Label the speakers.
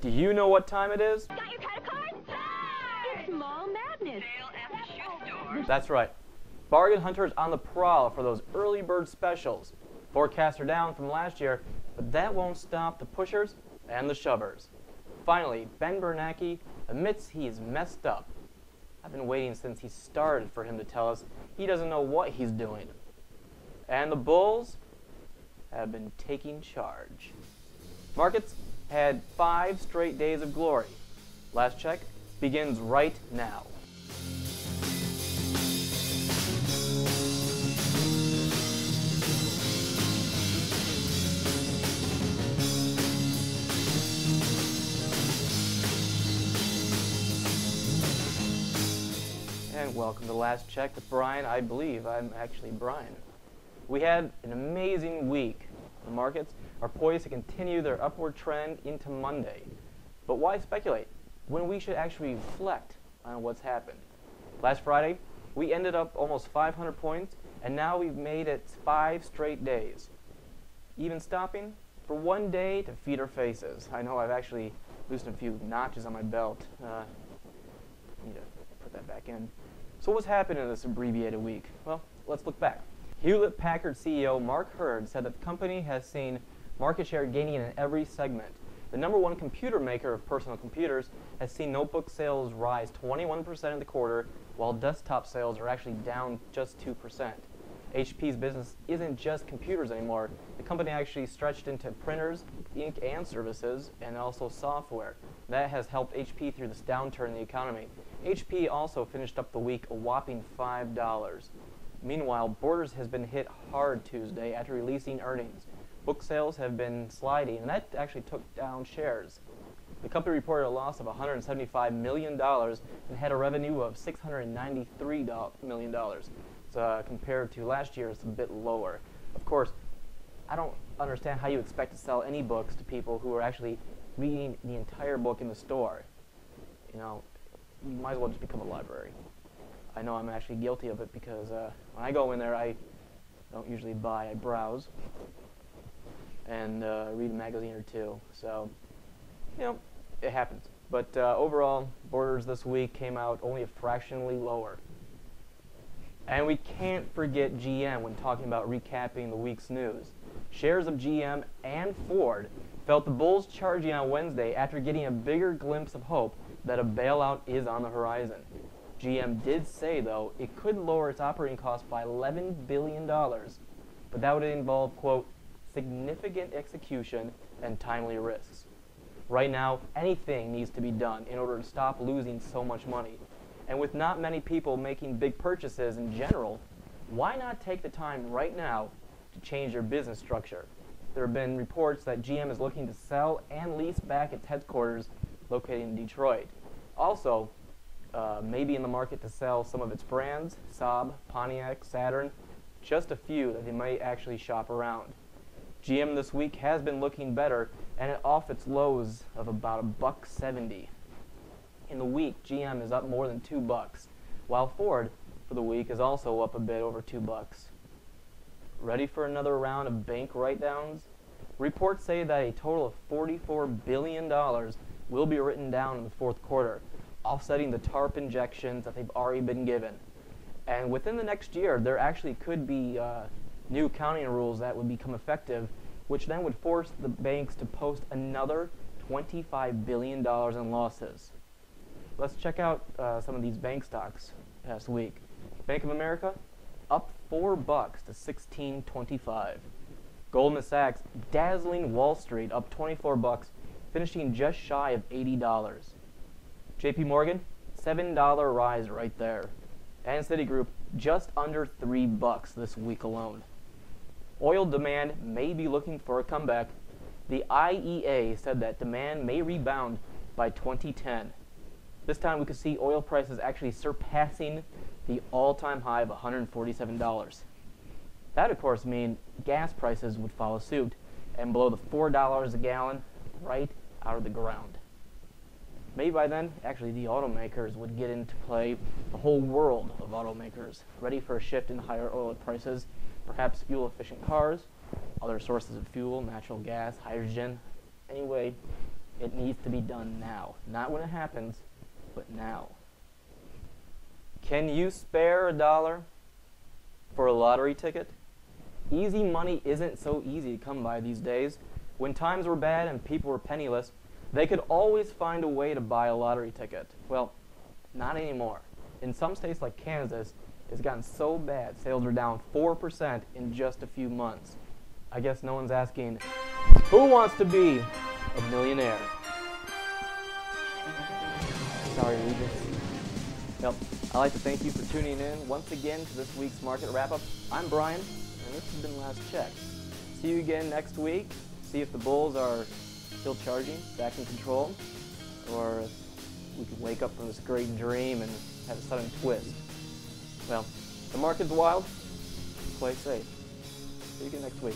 Speaker 1: Do you know what time it is?
Speaker 2: Got your credit card? It's Mall Madness. Sale at the shoe store.
Speaker 1: That's right. Bargain hunters on the prowl for those early bird specials. Forecasts are down from last year, but that won't stop the pushers and the shovers. Finally, Ben Bernanke admits he's messed up. I've been waiting since he started for him to tell us he doesn't know what he's doing. And the bulls have been taking charge. Markets had 5 straight days of glory. Last check begins right now. And welcome to Last Check with Brian. I believe I'm actually Brian. We had an amazing week. The markets are poised to continue their upward trend into Monday. But why speculate when we should actually reflect on what's happened? Last Friday, we ended up almost 500 points, and now we've made it 5 straight days. Even stopping for one day to feed our faces. I know I've actually loosened a few notches on my belt. Need to put that back in. So what's happened in this abbreviated week? Well, let's look back. Hewlett-Packard CEO Mark Hurd said that the company has seen market share gaining in every segment. The #1 computer maker of personal computers has seen notebook sales rise 21% in the quarter, while desktop sales are actually down just 2%. HP's business isn't just computers anymore. The company actually stretched into printers, ink, and services, and also software. That has helped HP through this downturn in the economy. HP also finished up the week a whopping $5. Meanwhile, Borders has been hit hard Tuesday after releasing earnings. Book sales have been sliding, and that actually took down shares. The company reported a loss of $175 million and had a revenue of $693 million. Compared to last year, it's a bit lower. Of course, I don't understand how you expect to sell any books to people who are actually reading the entire book in the store. You know, you might as well just become a library. I know I'm actually guilty of it because when I go in there, I don't usually buy, I browse and read a magazine or two. So, you know, it happens. But overall, Borders this week came out only a fractionally lower. And we can't forget GM when talking about recapping the week's news. Shares of GM and Ford felt the bulls charging on Wednesday after getting a bigger glimpse of hope that a bailout is on the horizon. GM did say, though, it could lower its operating costs by $11 billion, but that would involve, quote, significant execution and timely risks. Right now, anything needs to be done in order to stop losing so much money. And with not many people making big purchases in general, why not take the time right now to change your business structure? There have been reports that GM is looking to sell and lease back its headquarters located in Detroit. Also, maybe in the market to sell some of its brands, Saab, Pontiac, Saturn, just a few that they might actually shop around. GM this week has been looking better and off its lows of about $1.70. In the week, GM is up more than $2, while Ford for the week is also up a bit over $2. Ready for another round of bank write-downs? Reports say that a total of $44 billion will be written down in the fourth quarter, offsetting the TARP injections that they've already been given. And within the next year, there actually could be new accounting rules that would become effective, which then would force the banks to post another $25 billion in losses. Let's check out some of these bank stocks past week. Bank of America, up $4 to $16.25. Goldman Sachs, dazzling Wall Street, up $24, finishing just shy of $80. JP Morgan, $7 rise right there. And Citigroup, just under $3 this week alone. Oil demand may be looking for a comeback. The IEA said that demand may rebound by 2010. This time we could see oil prices actually surpassing the all-time high of $147. That, of course, means gas prices would follow suit and blow the $4 a gallon right out of the ground. Maybe by then, actually, the automakers would get into play, the whole world of automakers, ready for a shift in higher oil prices, perhaps fuel-efficient cars, other sources of fuel, natural gas, hydrogen. Anyway, It needs to be done now. Not when it happens, but now. Can you spare $1 for a lottery ticket? Easy money isn't so easy to come by these days. When times were bad and people were penniless, they could always find a way to buy a lottery ticket. Well, not anymore. In some states like Kansas, it's gotten so bad, sales are down 4% in just a few months. I guess no one's asking, who wants to be a millionaire? Sorry, Regis. Well, I'd like to thank you for tuning in once again to this week's Market Wrap-Up. I'm Brian, and this has been Last Check. See you again next week. See if the bulls are still charging, back in control, or if we could wake up from this great dream and have a sudden twist. Well, the market's wild. Play safe. See you again next week.